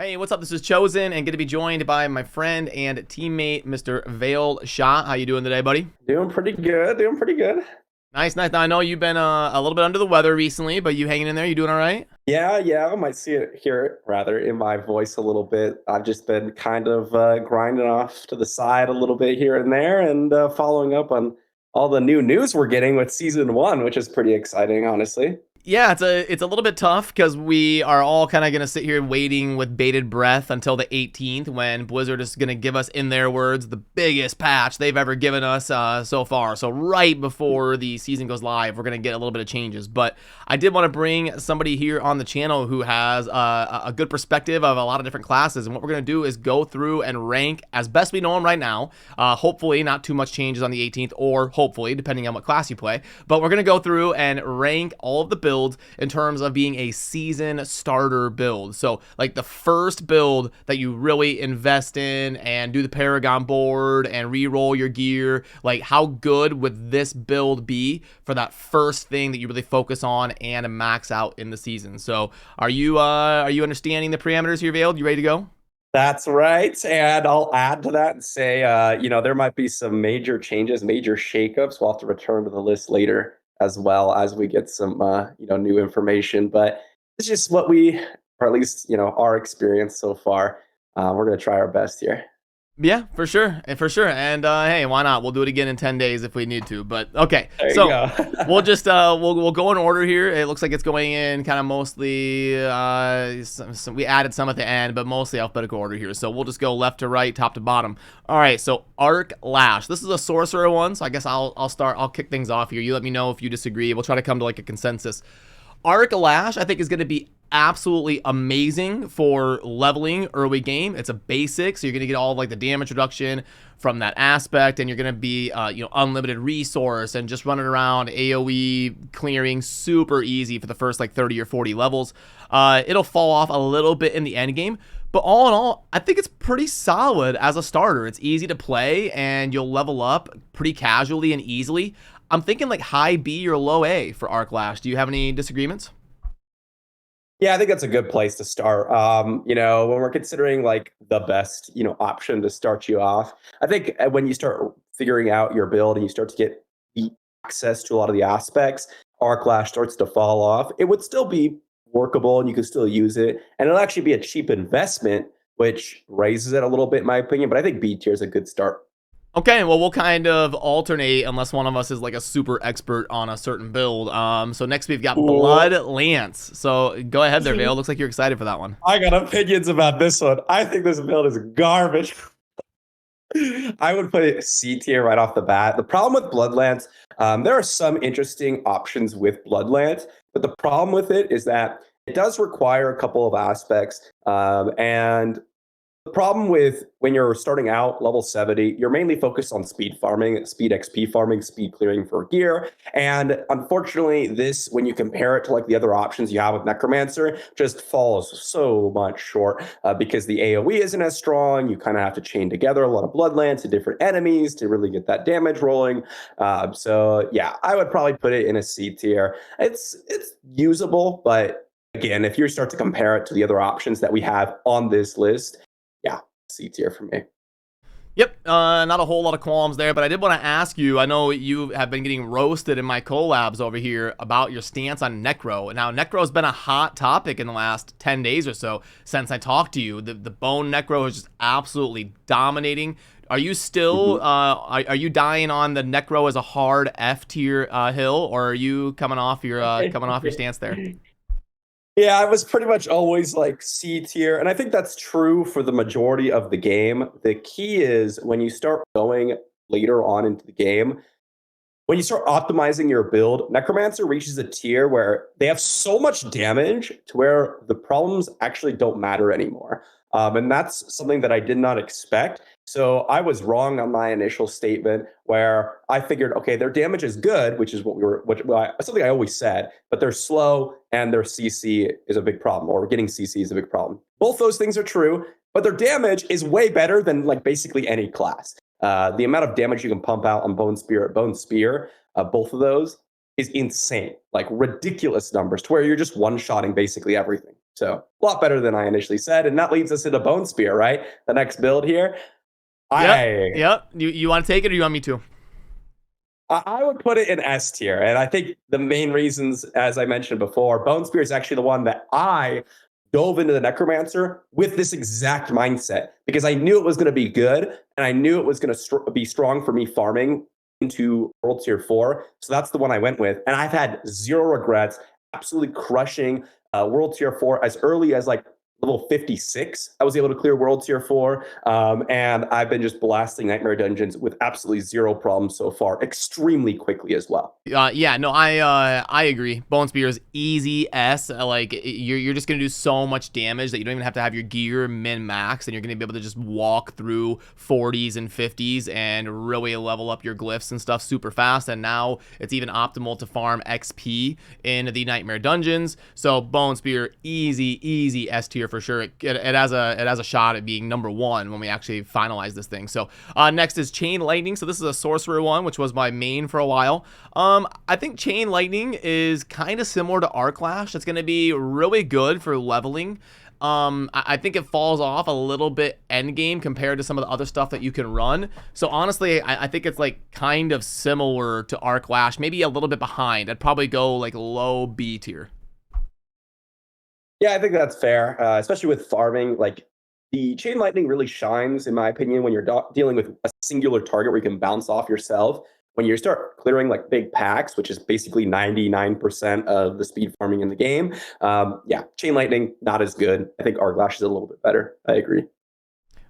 Hey, what's up? This is Chosen, and good to be joined by my friend and teammate, Mr. Vale Shah. How you doing today, buddy? Doing pretty good. Doing pretty good. Nice, nice. Now, I know you've been a little bit under the weather recently, but you hanging in there? You doing all right? Yeah. I might see it, hear it rather in my voice a little bit. I've just been kind of grinding off to the side a little bit here and there, and following up on all the new news we're getting with season one, which is pretty exciting, honestly. Yeah, it's a little bit tough because we are all kind of gonna sit here waiting with bated breath until the 18th, when Blizzard is gonna give us, in their words, the biggest patch they've ever given us so far. So right before the season goes live, we're gonna get a little bit of changes. But I did want to bring somebody here on the channel who has a good perspective of a lot of different classes, and what we're gonna do is go through and rank as best we know them right now. Hopefully, not too much changes on the 18th, or hopefully, depending on what class you play. But we're gonna go through and rank all of the builds in terms of being a season starter build. So like the first build that you really invest in and do the Paragon board and re-roll your gear, like how good would this build be for that first thing that you really focus on and max out in the season? So are you understanding the parameters here, Veiled? You ready to go? That's right. And I'll add to that and say, there might be some major changes, major shakeups. We'll have to return to the list later as well as we get some, new information. But it's just what we, or at least, our experience so far. We're going to try our best here. Yeah, for sure, for sure. And hey, why not? We'll do it again in 10 days if we need to. But okay, There you so go. we'll just we'll go in order here. It looks like it's going in kind of mostly. We added some at the end, but mostly alphabetical order here. So we'll just go left to right, top to bottom. All right. So Arc Lash. This is a sorcerer one. So I guess I'll start. I'll kick things off here. You let me know if you disagree. We'll try to come to like a consensus. Arc Lash, I think, is going to be absolutely amazing for leveling early game. It's a basic, so you're going to get all of like the damage reduction from that aspect, and you're going to be, unlimited resource and just running around AoE clearing super easy for the first like 30 or 40 levels. It'll fall off a little bit in the end game, but all in all, I think it's pretty solid as a starter. It's easy to play, and you'll level up pretty casually and easily. I'm thinking like high B or low A for Arc Lash. Do you have any disagreements? Yeah, I think that's a good place to start. When we're considering like the best, option to start you off, I think when you start figuring out your build and you start to get the access to a lot of the aspects, Arc Lash starts to fall off. It would still be workable and you can still use it, and it'll actually be a cheap investment, which raises it a little bit, in my opinion. But I think B tier is a good start. Okay, well, we'll kind of alternate unless one of us is like a super expert on a certain build. So next we've got Ooh. Blood Lance. So go ahead there, Vale. Looks like you're excited for that one. I got opinions about this one. I think this build is garbage. I would put it C tier right off the bat. The problem with Bloodlands, there are some interesting options with Bloodlands, but the problem with it is that it does require a couple of aspects. And the problem with when you're starting out level 70, you're mainly focused on speed farming, speed XP farming, speed clearing for gear. And unfortunately, this, when you compare it to like the other options you have with Necromancer, just falls so much short because the AoE isn't as strong. You kind of have to chain together a lot of Bloodlands to different enemies to really get that damage rolling. So yeah, I would probably put it in a C tier. It's usable, but again, if you start to compare it to the other options that we have on this list, yeah, C tier for me. Yep, not a whole lot of qualms there, but I did want to ask you, I know you have been getting roasted in my collabs over here about your stance on Necro. Now, Necro's been a hot topic in the last 10 days or so since I talked to you. The Bone Necro is just absolutely dominating. Are you still, are you dying on the Necro as a hard F tier hill, or are you coming off your stance there? Yeah, I was pretty much always like C tier, and I think that's true for the majority of the game. The key is when you start going later on into the game, when you start optimizing your build, Necromancer reaches a tier where they have so much damage to where the problems actually don't matter anymore. And that's something that I did not expect. So I was wrong on my initial statement where I figured, okay, their damage is good, which is what we were, something I always said, but they're slow and their CC is a big problem, or getting CC is a big problem. Both those things are true, but their damage is way better than like basically any class. The amount of damage you can pump out on Bone Spear, both of those is insane, like ridiculous numbers to where you're just one-shotting basically everything. So a lot better than I initially said. And that leads us into Bone Spear, right? The next build here. Yep. I Yep. You want to take it or you want me to? I would put it in S tier. And I think the main reasons, as I mentioned before, Bone Spear is actually the one that I dove into the Necromancer with this exact mindset because I knew it was going to be good and I knew it was going to be strong for me farming into World Tier 4. So that's the one I went with. And I've had zero regrets, absolutely crushing World Tier 4 as early as like level 56. I was able to clear World Tier 4. And I've been just blasting Nightmare Dungeons with absolutely zero problems so far, extremely quickly as well. Yeah, no, I agree. Bone Spear is easy S. Like you're just gonna do so much damage that you don't even have to have your gear min max, and you're gonna be able to just walk through 40s and 50s and really level up your glyphs and stuff super fast. And now it's even optimal to farm XP in the Nightmare Dungeons. So Bone Spear, easy S tier for sure. It has a shot at being number one when we actually finalize this thing. So next is Chain Lightning. So this is a sorcerer one, which was my main for a while. I think Chain Lightning is kind of similar to Arc Lash. It's going to be really good for leveling. I think it falls off a little bit endgame compared to some of the other stuff that you can run. So honestly, I think it's like kind of similar to Arc Lash, maybe a little bit behind. I'd probably go like low B tier. Yeah, I think that's fair, especially with farming. Like the chain lightning really shines, in my opinion, when you're dealing with a singular target where you can bounce off yourself. When you start clearing like big packs, which is basically 99% of the speed farming in the game, yeah, chain lightning not as good. I think Arglash is a little bit better. I agree.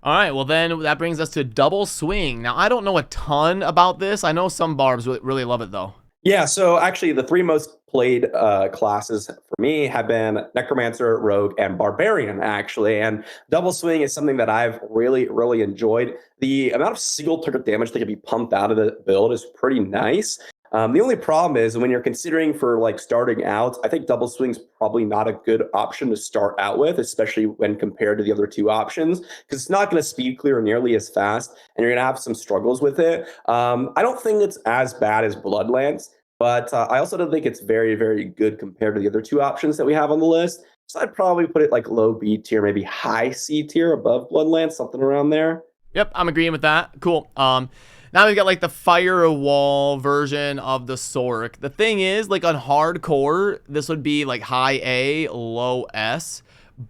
All right, well then that brings us to Double Swing. Now I don't know a ton about this. I know some barbs really love it though. Yeah, so actually, the three most played classes for me have been Necromancer, Rogue, and Barbarian, actually. And Double Swing is something that I've really enjoyed. The amount of single target damage that can be pumped out of the build is pretty nice. The only problem is when you're considering for like starting out, I think Double Swing's probably not a good option to start out with, especially when compared to the other two options, because it's not going to speed clear nearly as fast, and you're going to have some struggles with it. I don't think it's as bad as Bloodlance, but I also don't think it's very good compared to the other two options that we have on the list. So I'd probably put it like low B tier, maybe high C tier above Bloodlance, something around there. Yep, I'm agreeing with that. Cool. Now we've got like the firewall version of the Sork. The thing is, like on hardcore, this would be like high A, low S.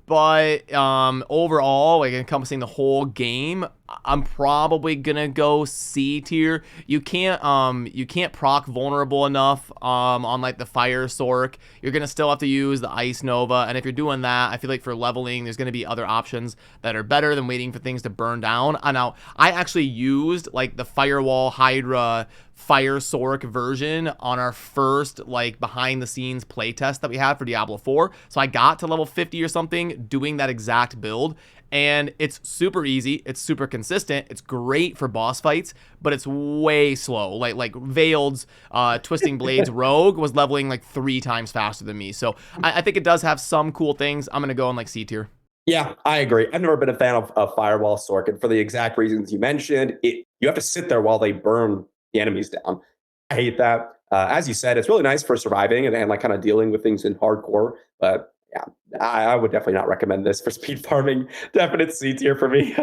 But overall, like encompassing the whole game, I'm probably gonna go C tier. You can't proc vulnerable enough on like the fire Sork. You're gonna still have to use the ice nova, and if you're doing that, I feel like for leveling, there's gonna be other options that are better than waiting for things to burn down. Now I actually used like the firewall Hydra Fire Sork version on our first like behind the scenes playtest that we had for Diablo 4. So I got to level 50 or something doing that exact build, and it's super easy, it's super consistent, it's great for boss fights, but it's way slow. Like Veiled's Twisting Blades Rogue was leveling like 3 times faster than me. So I think it does have some cool things. I'm gonna go in like C tier. Yeah, I agree. I've never been a fan of Firewall Sork, and for the exact reasons you mentioned, you have to sit there while they burn the enemies down. I hate that. As you said, it's really nice for surviving and like kind of dealing with things in hardcore. But yeah, I would definitely not recommend this for speed farming. Definite C tier for me.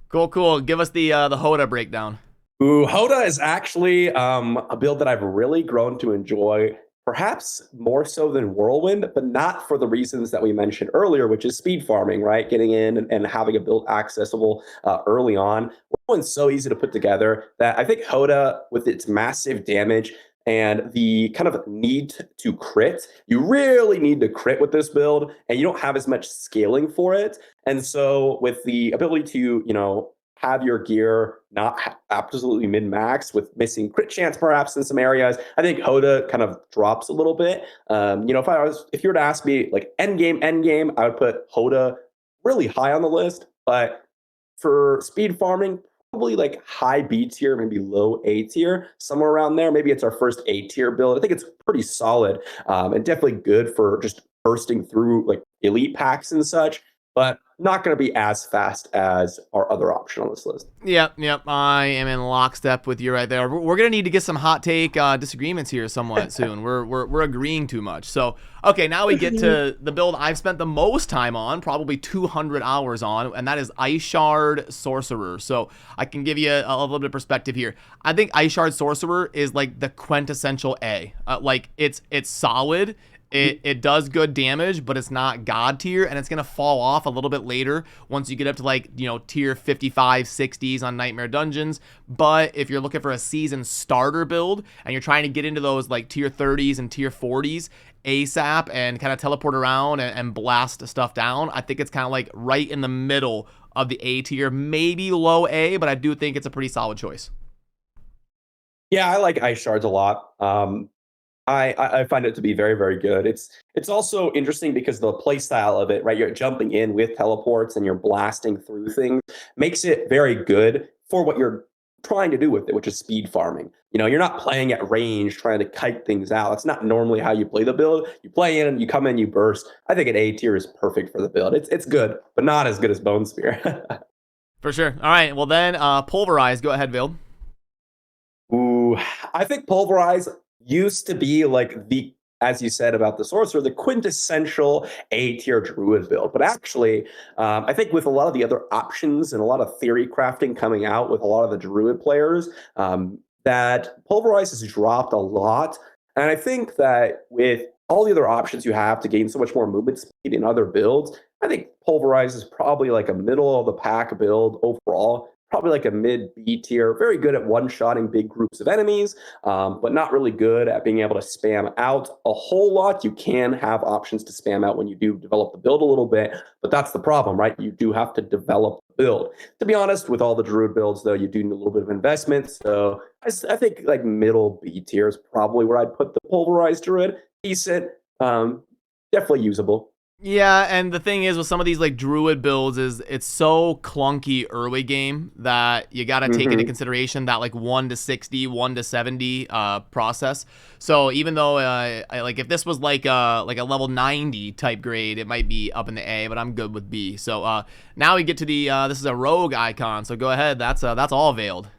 Cool. Give us the Hoda breakdown. Ooh, Hoda is actually a build that I've really grown to enjoy, perhaps more so than Whirlwind, but not for the reasons that we mentioned earlier, which is speed farming, right? Getting in and having a build accessible early on. Whirlwind's so easy to put together that I think Hoda, with its massive damage and the kind of need to crit, you really need to crit with this build, and you don't have as much scaling for it. And so, with the ability to, have your gear not absolutely min max with missing crit chance perhaps in some areas, I think Hoda kind of drops a little bit. If you were to ask me like endgame, I would put Hoda really high on the list. But for speed farming, probably like high B tier, maybe low A tier, somewhere around there. Maybe it's our first A tier build. I think it's pretty solid, and definitely good for just bursting through like elite packs and such. but not going to be as fast as our other option on this list. Yep. I am in lockstep with you right there. We're gonna need to get some hot take disagreements here somewhat soon. We're agreeing too much. So okay, now we get to the build I've spent the most time on, probably 200 hours on, and that is Ice Shard Sorcerer. So I can give you a little bit of perspective here. I think Ice Shard Sorcerer is like the quintessential A. Like it's solid. It does good damage, but it's not god tier, and it's going to fall off a little bit later once you get up to like, tier 55, 60s on Nightmare Dungeons. But if you're looking for a season starter build and you're trying to get into those like tier 30s and tier 40s ASAP and kind of teleport around and blast stuff down, I think it's kind of like right in the middle of the A tier, maybe low A, but I do think it's a pretty solid choice. Yeah, I like ice shards a lot. I find it to be very, very good. It's also interesting because the play style of it, right? You're jumping in with teleports and you're blasting through things, makes it very good for what you're trying to do with it, which is speed farming. You're not playing at range trying to kite things out. That's not normally how you play the build. You play in, you come in, you burst. I think an A tier is perfect for the build. It's good, but not as good as Bone Spear. For sure. All right. Well then, Pulverize. Go ahead, Build. Ooh, I think Pulverize used to be like as you said about the sorcerer, the quintessential A tier druid build. But actually, I think with a lot of the other options and a lot of theory crafting coming out with a lot of the druid players, that Pulverize has dropped a lot. And I think that with all the other options you have to gain so much more movement speed in other builds, I think Pulverize is probably like a middle of the pack build overall. Probably like a mid B tier, very good at one-shotting big groups of enemies, but not really good at being able to spam out a whole lot. You can have options to spam out when you do develop the build a little bit, but that's the problem, right? You do have to develop the build. To be honest, with all the druid builds, though, you do need a little bit of investment. So I think like middle B tier is probably where I'd put the pulverized druid. Decent, definitely usable. Yeah, and the thing is with some of these like druid builds is it's so clunky early game that you got to take into consideration that like 1 to 60, 1 to 70 process. So even though like if this was like a level 90 type grade, it might be up in the A, but I'm good with B. So now we get to the this is a rogue icon. So go ahead, that's all veiled.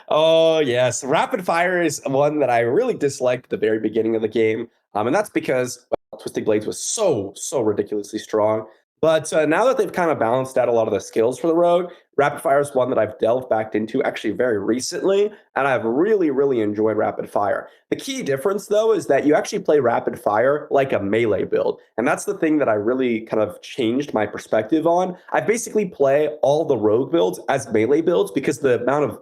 Oh yes, rapid fire is one that I really disliked at the very beginning of the game, and that's because Twisted Blades was so ridiculously strong. But now that they've kind of balanced out a lot of the skills for the rogue, rapid fire is one that I've delved back into actually very recently, and I've really enjoyed rapid fire. The key difference though is that you actually play rapid fire like a melee build, and that's the thing that I really kind of changed my perspective on. I basically play all the rogue builds as melee builds because the amount of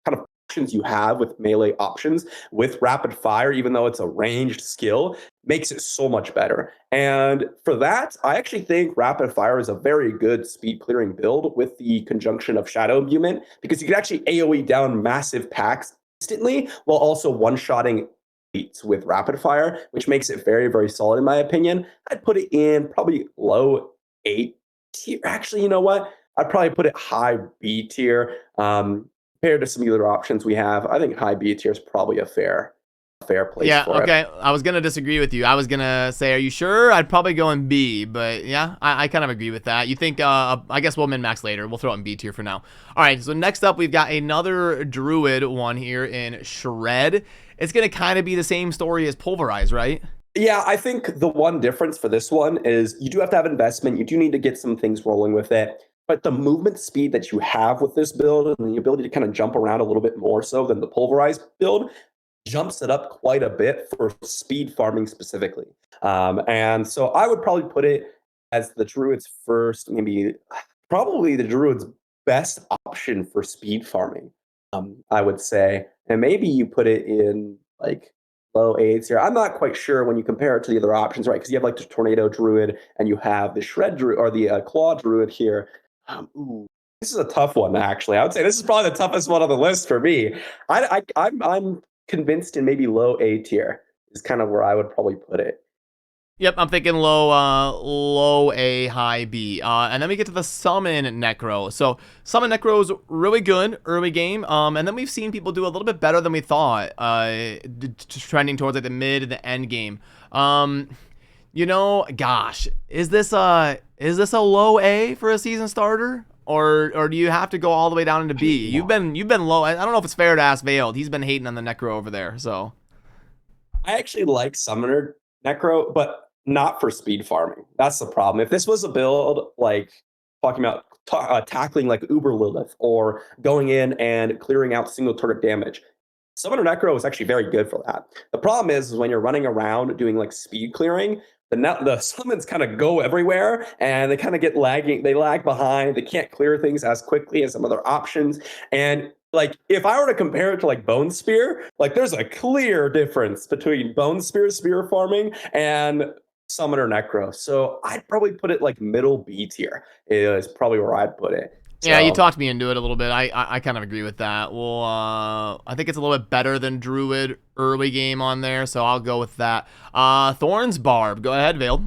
kind of options you have with melee options with rapid fire, even though it's a ranged skill, makes it so much better. And for that, I actually think rapid fire is a very good speed clearing build with the conjunction of shadow imbuement because you can actually AoE down massive packs instantly while also one-shotting elites with rapid fire, which makes it very solid in my opinion. I'd put it in probably low 8 tier. Actually, you know what? I'd probably put it high B tier. Compared to some other options we have, I think high B tier is probably a fair place Yeah, for it. okay. I was going to disagree with you. I was going to say, are you sure? I'd probably go in B, but yeah, I kind of agree with that. You think, I guess we'll min-max later. We'll throw it in B tier for now. All right, so next up, we've got another Druid one here in Shred. It's going to kind of be the same story as Pulverize, right? Yeah, I think the one difference for this one is you do have to have investment. You do need to get some things rolling with it. But the movement speed that you have with this build and the ability to kind of jump around a little bit more so than the pulverized build jumps it up quite a bit for speed farming specifically. And so I would probably put it as the Druid's first, maybe probably the Druid's best option for speed farming, I would say. And maybe you put it in like low eights here. I'm not quite sure when you compare it to the other options, right? Because you have like the Tornado Druid and you have the Shred Druid or the Claw Druid here. Ooh, this is a tough one, actually. I would say this is probably the toughest one on the list for me. I'm convinced in maybe low A tier is kind of where I would probably put it. Yep, I'm thinking low A, high B. And then we get to the Summon Necro. So Summon Necro is really good early game. And then we've seen people do a little bit better than we thought, trending towards like the mid and the end game. Gosh, is this Is this a low A for a season starter? Or do you have to go all the way down into B? You've been low. I don't know if it's fair to ask Veiled. He's been hating on the Necro over there. So I actually like Summoner Necro, but not for speed farming. That's the problem. If this was a build like talking about tackling like Uber Lilith or going in and clearing out single target damage, Summoner Necro is actually very good for that. The problem is when you're running around doing like speed clearing, the summons kind of go everywhere and they kind of get lagging. They lag behind. They can't clear things as quickly as some other options. And like if I were to compare it to like Bone Spear, like there's a clear difference between Bone Spear spear farming and Summoner Necro. So I'd probably put it like middle B tier is probably where I'd put it. yeah, you So talked me into it a little bit. I kind of agree with that. Well, I think it's a little bit better than Druid early game on there, so I'll go with that. Thorns Barb. Go ahead, Veiled.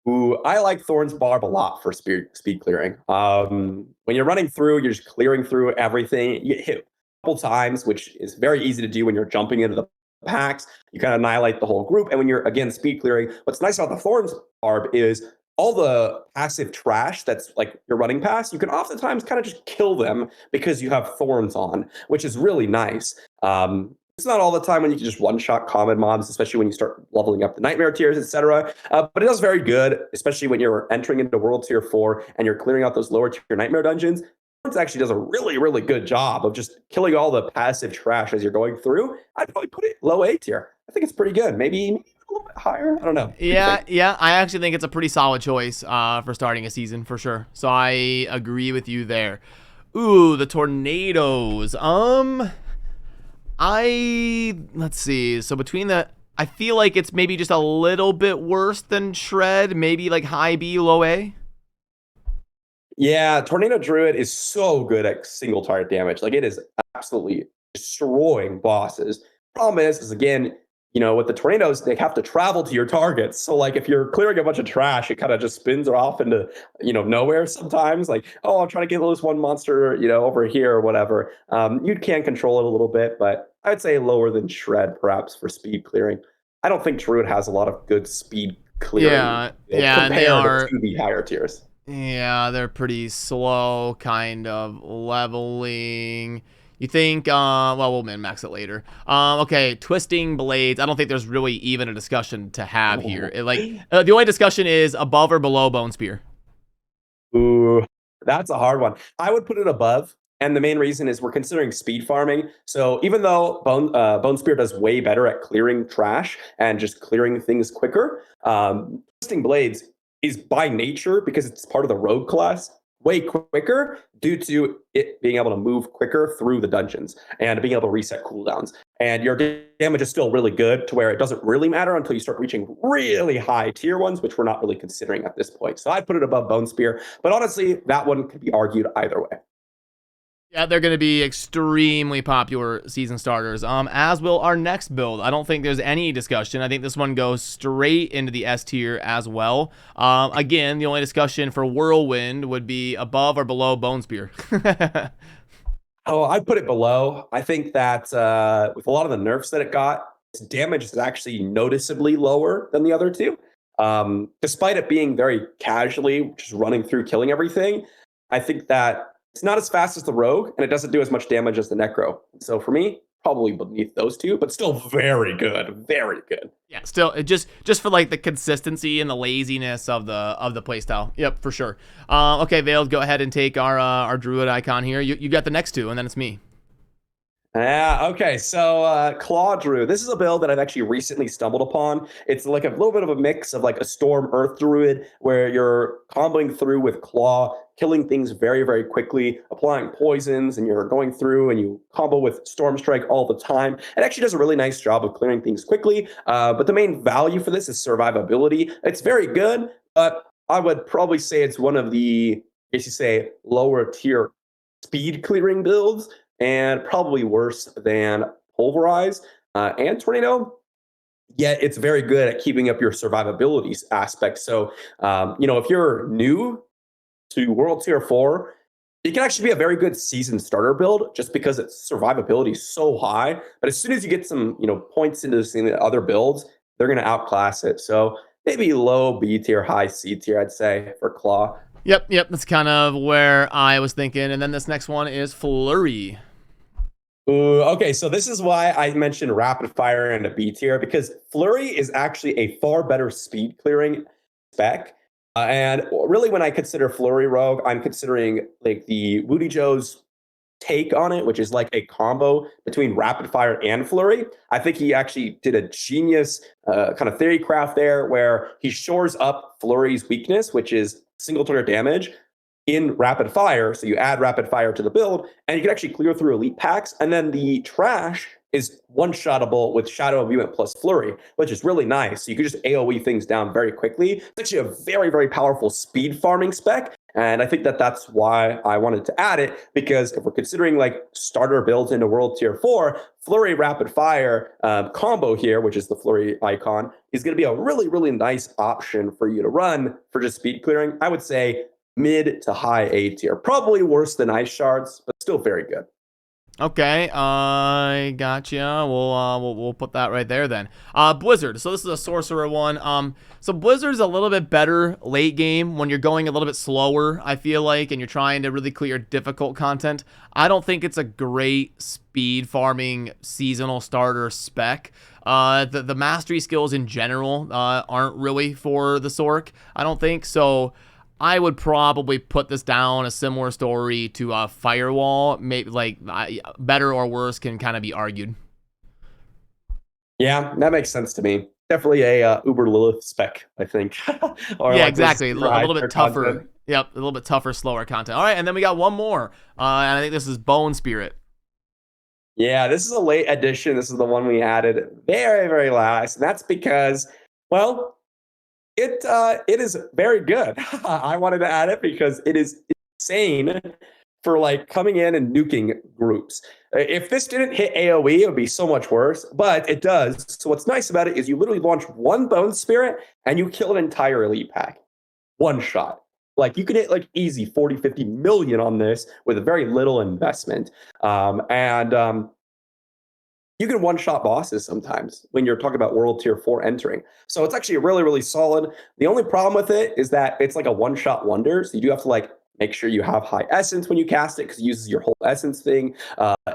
ooh, I like Thorn's Barb a lot for speed clearing. When you're running through, you're just clearing through everything. You hit a couple times, which is very easy to do when you're jumping into the packs. You kind of annihilate the whole group. And when you're, again, speed clearing, what's nice about the Thorn's Barb is all the passive trash that's like you're running past, you can oftentimes kind of just kill them because you have thorns on, which is really nice. It's not all the time when you can just one-shot common mobs, especially when you start leveling up the nightmare tiers, etc. But it does very good, especially when you're entering into World Tier 4 and you're clearing out those lower tier nightmare dungeons. It actually does a really, really good job of just killing all the passive trash as you're going through. I'd probably put it low A tier. I think it's pretty good. Maybe a little bit higher. I don't know. What do you Yeah, think? yeah. I actually think it's a pretty solid choice for starting a season for sure. So I agree with you there. Ooh, the tornadoes. Let's see. So between the, I feel like it's maybe just a little bit worse than Shred. Maybe like high B, low A. Yeah, Tornado Druid is so good at single target damage. Like it is absolutely destroying bosses. Problem is again, with the tornadoes, they have to travel to your targets. So like if you're clearing a bunch of trash, it kind of just spins off into, nowhere sometimes. Like, oh, I'm trying to get this one monster, over here or whatever. You can control it a little bit, but I'd say lower than Shred perhaps for speed clearing. I don't think Druid has a lot of good speed clearing Yeah, yeah, and they compared are. to the higher tiers. Yeah, they're pretty slow, kind of leveling. You think, well, we'll min-max it later. Okay, Twisting Blades. I don't think there's really even a discussion to have here. The only discussion is above or below Bone Spear. Ooh, that's a hard one. I would put it above. And the main reason is we're considering speed farming. So even though Bone Spear does way better at clearing trash and just clearing things quicker, Twisting Blades is by nature, because it's part of the rogue class, way quicker due to it being able to move quicker through the dungeons and being able to reset cooldowns. And your damage is still really good to where it doesn't really matter until you start reaching really high tier ones, which we're not really considering at this point. So I'd put it above Bone Spear. But honestly, that one could be argued either way. Yeah, they're going to be extremely popular season starters, as will our next build. I don't think there's any discussion. I think this one goes straight into the S tier as well. Again, the only discussion for Whirlwind would be above or below Bone Spear. Oh, I'd put it below. I think that with a lot of the nerfs that it got, its damage is actually noticeably lower than the other two. Despite it being very casually just running through, killing everything, I think that it's not as fast as the Rogue, and it doesn't do as much damage as the Necro. So for me, probably beneath those two, but still very good, very good. Yeah, still just for like the consistency and the laziness of the playstyle. Yep, for sure. Okay, Veiled, go ahead and take our druid icon here. You got the next two, and then it's me. Yeah, okay. So Claw Druid. This is a build that I've actually recently stumbled upon. It's like a little bit of a mix of like a Storm Earth Druid where you're comboing through with Claw, killing things very, very quickly, applying poisons, and you're going through and you combo with Storm Strike all the time. It actually does a really nice job of clearing things quickly. But the main value for this is survivability. It's very good, but I would probably say it's one of the, as you say, lower tier speed clearing builds and probably worse than Pulverize and Tornado. Yet it's very good at keeping up your survivability aspect. So, if you're new to World Tier 4, it can actually be a very good season starter build just because its survivability is so high. But as soon as you get some, points into the other builds, they're going to outclass it. So maybe low B tier, high C tier, I'd say, for Claw. Yep. That's kind of where I was thinking. And then this next one is Flurry. Ooh, okay, so this is why I mentioned Rapid Fire and a B tier, because Flurry is actually a far better speed clearing spec. And really, when I consider Flurry Rogue, I'm considering like the Woody Joe's take on it, which is like a combo between Rapid Fire and Flurry. I think he actually did a genius kind of theory craft there where he shores up Flurry's weakness, which is single target damage in Rapid Fire. So you add Rapid Fire to the build, and you can actually clear through elite packs. And then the trash is one-shottable with Shadow of Movement plus Flurry, which is really nice. So you can just AoE things down very quickly. It's actually a very, very powerful speed farming spec. And I think that that's why I wanted to add it, because if we're considering like starter builds into World Tier 4, Flurry Rapid Fire combo here, which is the Flurry icon, is going to be a really, really nice option for you to run for just speed clearing. I would say mid to high A tier. Probably worse than Ice Shards, but still very good. Okay, I gotcha. We'll put that right there then. Blizzard. So this is a sorcerer one. So Blizzard's a little bit better late game when you're going a little bit slower, I feel like, and you're trying to really clear difficult content. I don't think it's a great speed farming seasonal starter spec. The mastery skills in general aren't really for the Sork, I don't think. So I would probably put this down a similar story to Firewall. Maybe like better or worse can kind of be argued. Yeah, that makes sense to me. Definitely a Uber Lilith spec, I think, or Yeah, like this exactly. A super high little tier bit tougher. content. Yep, a little bit tougher, slower content. All right, and then we got one more, and I think this is Bone Spirit. Yeah, this is a late addition. This is the one we added very, very last, and that's because, well, it is very good. I wanted to add it because it is insane for like coming in and nuking groups. If this didn't hit AoE, it would be so much worse, but it does. So what's nice about it is you literally launch one Bone Spirit and you kill an entire elite pack. One shot. Like you could hit like easy 40, 50 million on this with very little investment. And you can one-shot bosses sometimes when you're talking about World Tier 4 entering. So it's actually really, really solid. The only problem with it is that it's like a one-shot wonder. So you do have to like make sure you have high essence when you cast it because it uses your whole essence thing.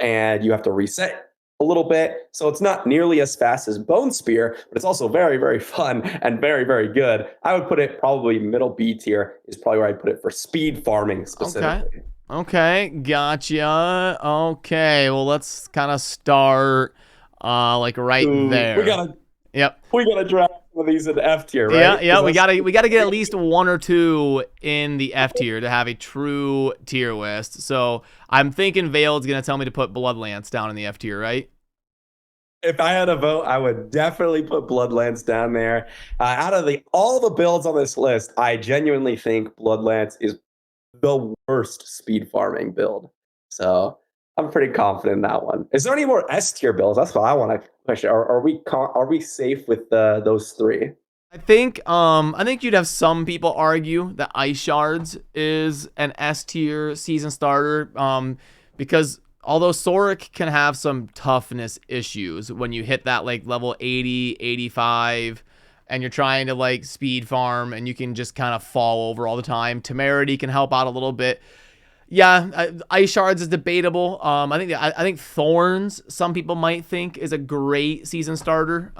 And you have to reset a little bit. So it's not nearly as fast as Bone Spear, but it's also very, very fun and very, very good. I would put it probably middle B tier is probably where I'd put it for speed farming Okay. specifically. Okay, gotcha. Okay, well let's kind of start like right Ooh, there. Yep. we gotta draft one of these in F tier, Yeah, right? yeah, Because we gotta get at least one or two in the F tier to have a true tier list. So I'm thinking Veiled's gonna tell me to put Bloodlance down in the F tier, right? if I had a vote, I would definitely put Bloodlance down there. Out of the all the builds on this list, I genuinely think Bloodlance is the worst speed farming build. So I'm pretty confident in that one. Is there any more S tier builds? That's what I want to question. Are we safe with those three? I think you'd have some people argue that Ice Shards is an S tier season starter. Because although Soric can have some toughness issues when you hit that like level 80, 85, and you're trying to like speed farm and you can just kind of fall over all the time. Temerity can help out a little bit. Yeah, Ice Shards is debatable. I think Thorns, some people might think, is a great season starter.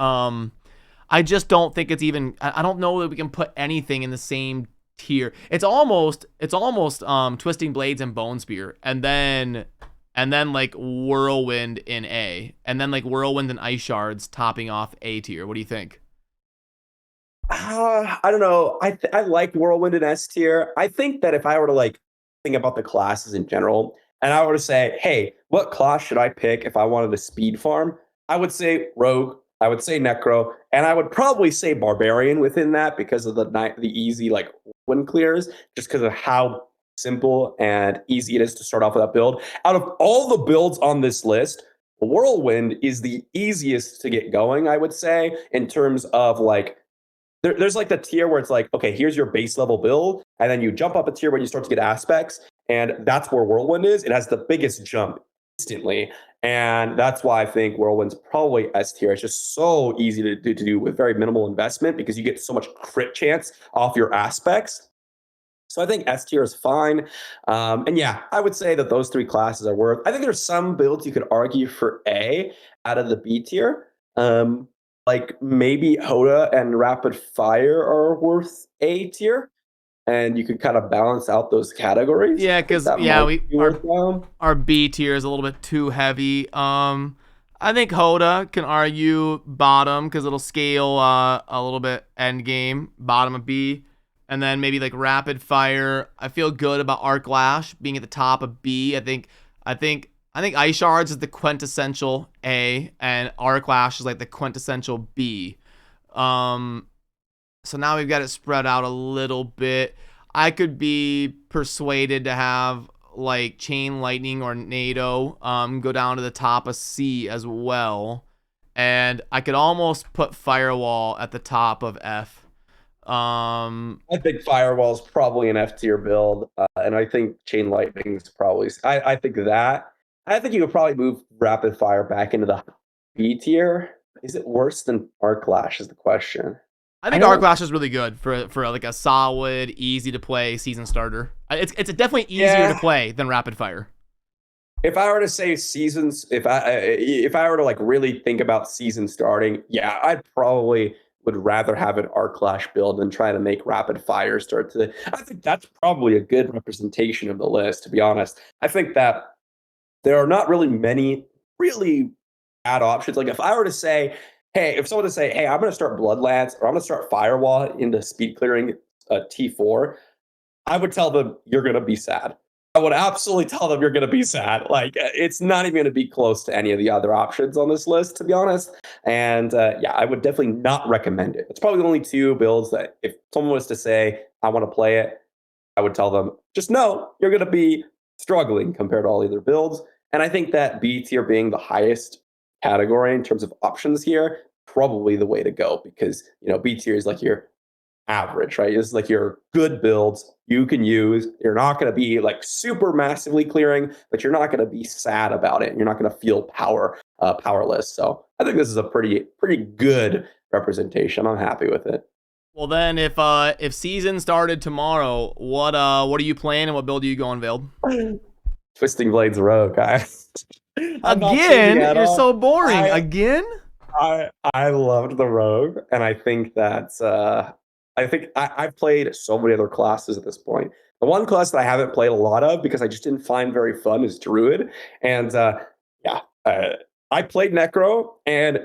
I just don't think it's even. I don't know that we can put anything in the same tier. It's almost Twisting Blades and Bone Spear, and then like Whirlwind in A, and then like Whirlwind and Ice Shards topping off A tier. What do you think? I don't know. I like Whirlwind and S tier. I think that if I were to like think about the classes in general, and I were to say, hey, what class should I pick if I wanted a speed farm? I would say Rogue. I would say Necro, and I would probably say Barbarian within that because of the easy like win clears, just because of how simple and easy it is to start off with that build. Out of all the builds on this list, Whirlwind is the easiest to get going, I would say, in terms of like there's like the tier where it's like, okay, here's your base level build, and then you jump up a tier when you start to get aspects, and that's where Whirlwind is. It has the biggest jump instantly. And that's why I think Whirlwind's probably S tier. It's just so easy to do with very minimal investment because you get so much crit chance off your aspects. So I think S tier is fine. And yeah, I would say that those three classes are worth. I think there's some builds you could argue for A out of the B tier. Um, like maybe Hoda and Rapid Fire are worth A tier, and you could kind of balance out those categories. Yeah, I think because that yeah, might we be worthwhile. our B tier is a little bit too heavy. I think Hoda can argue bottom because it'll scale a little bit Endgame, bottom of B, and then maybe like Rapid Fire. I feel good about Arc Lash being at the top of B. I think Ice Shards is the quintessential A, and Arc Lash is like the quintessential B. Um, so now we've got it spread out a little bit. I could be persuaded to have like Chain Lightning or NATO go down to the top of C as well. And I could almost put Firewall at the top of F. I think Firewall's probably an F tier build, and I think Chain Lightning's probably. I think that. I think you could probably move Rapid Fire back into the B tier. Is it worse than Arc Lash? Is the question. I I think Arc don't. Lash is really good for like a solid, easy to play season starter. It's definitely easier to Yeah. play than Rapid Fire. If I were to say seasons, if I were to like really think about season starting, yeah, I'd probably would rather have an Arc Lash build than try to make Rapid Fire start to. I think that's probably a good representation of the list, to be honest. I think that there are not really many really bad options. Like if I were to say, hey, if someone to say, hey, I'm going to start Bloodlands or I'm going to start Firewall into speed clearing T4, I would tell them you're going to be sad. I would absolutely tell them you're going to be sad. Like it's not even going to be close to any of the other options on this list, to be honest. And yeah, I would definitely not recommend it. It's probably the only two builds that if someone was to say, I want to play it, I would tell them, just know you're going to be struggling compared to all the other builds. And I think that B tier being the highest category in terms of options here, probably the way to go because, B tier is like your average, right? This is like your good builds you can use. You're not going to be like super massively clearing, but you're not going to be sad about it. You're not going to feel powerless. So I think this is a pretty good representation. I'm happy with it. Well then, if season started tomorrow, what are you playing and what build are you going, Veiled? Twisting Blades Rogue. I'm not changing Again, at you're all. so boring. I Again? I loved the Rogue, and I think that's I've played so many other classes at this point. The one class that I haven't played a lot of because I just didn't find very fun is Druid, and yeah, I played Necro, and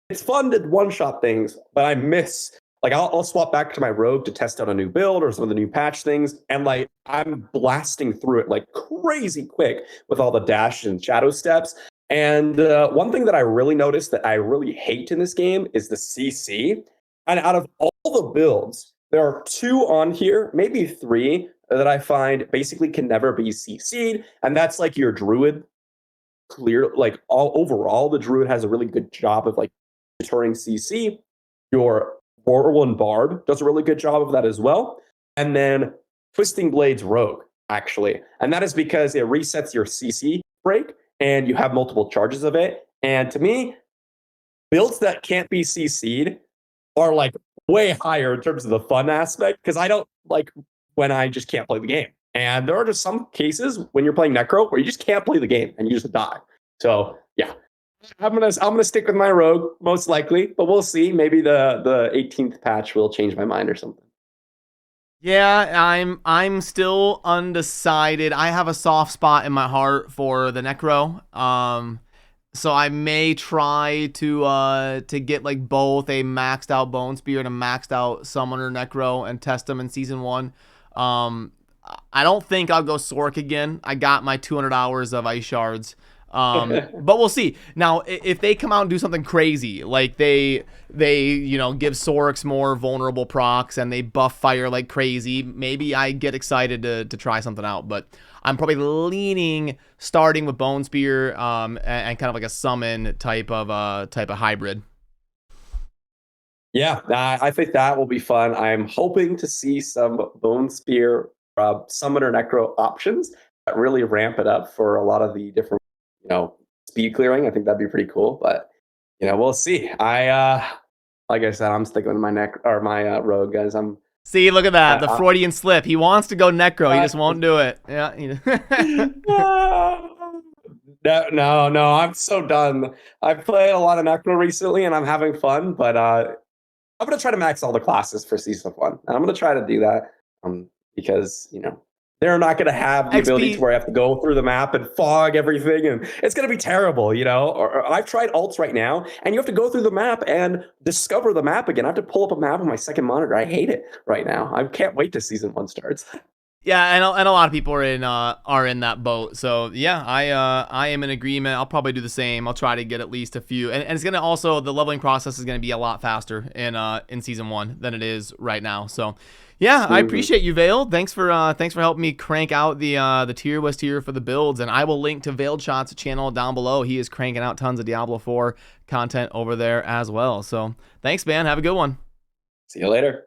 it's fun to one shot things, but I miss like I'll swap back to my Rogue to test out a new build or some of the new patch things, and like I'm blasting through it like crazy quick with all the dash and shadow steps. And one thing that I really noticed that I really hate in this game is the CC. And out of all the builds, there are two on here, maybe three, that I find basically can never be CC'd. And that's like your Druid clear, like all overall, the Druid has a really good job of like deterring CC. Your Whirlwind Barb does a really good job of that as well. And then Twisting Blades Rogue, actually. And that is because it resets your CC break and you have multiple charges of it. And to me, builds that can't be CC'd are like way higher in terms of the fun aspect because I don't like when I just can't play the game. And there are just some cases when you're playing Necro where you just can't play the game and you just die. So yeah, I'm gonna stick with my Rogue most likely, but we'll see. Maybe the 18th patch will change my mind or something. Yeah, I'm still undecided. I have a soft spot in my heart for the Necro. So I may try to get like both a maxed out Bone Spear and a maxed out Summoner Necro and test them in season 1. Um I don't think I'll go Sork again. I got my 200 hours of Ice Shards. But we'll see. Now, if they come out and do something crazy, like they give Sorks more vulnerable procs and they buff fire like crazy, maybe I get excited to try something out. But I'm probably leaning starting with Bone Spear and kind of like a summon type of hybrid. Yeah, I think that will be fun. I'm hoping to see some Bone Spear Summoner Necro options that really ramp it up for a lot of the different speed clearing. I think that'd be pretty cool. But we'll see. Like I said, I'm sticking with my neck or my rogue, guys. See, look at that. The I, Freudian slip. He wants to go necro. He just I, won't do it. Yeah. no, I'm so done. I've played a lot of Necro recently, and I'm having fun. But I'm gonna try to max all the classes for season 1, and I'm gonna try to do that. Because they're not gonna have the ability to XP. where I have to go through the map and fog everything, and it's gonna be terrible. Or I've tried alts right now, and you have to go through the map and discover the map again. I have to pull up a map on my second monitor. I hate it right now. I can't wait till season 1 starts. Yeah, and a lot of people are in that boat. So yeah, I am in agreement. I'll probably do the same. I'll try to get at least a few, and it's gonna also, the leveling process is gonna be a lot faster in season 1 than it is right now. So yeah, I appreciate you, Vale. Thanks for helping me crank out the tier West tier for the builds, and I will link to Veiled Shot's channel down below. He is cranking out tons of Diablo 4 content over there as well. So thanks, man. Have a good one. See you later.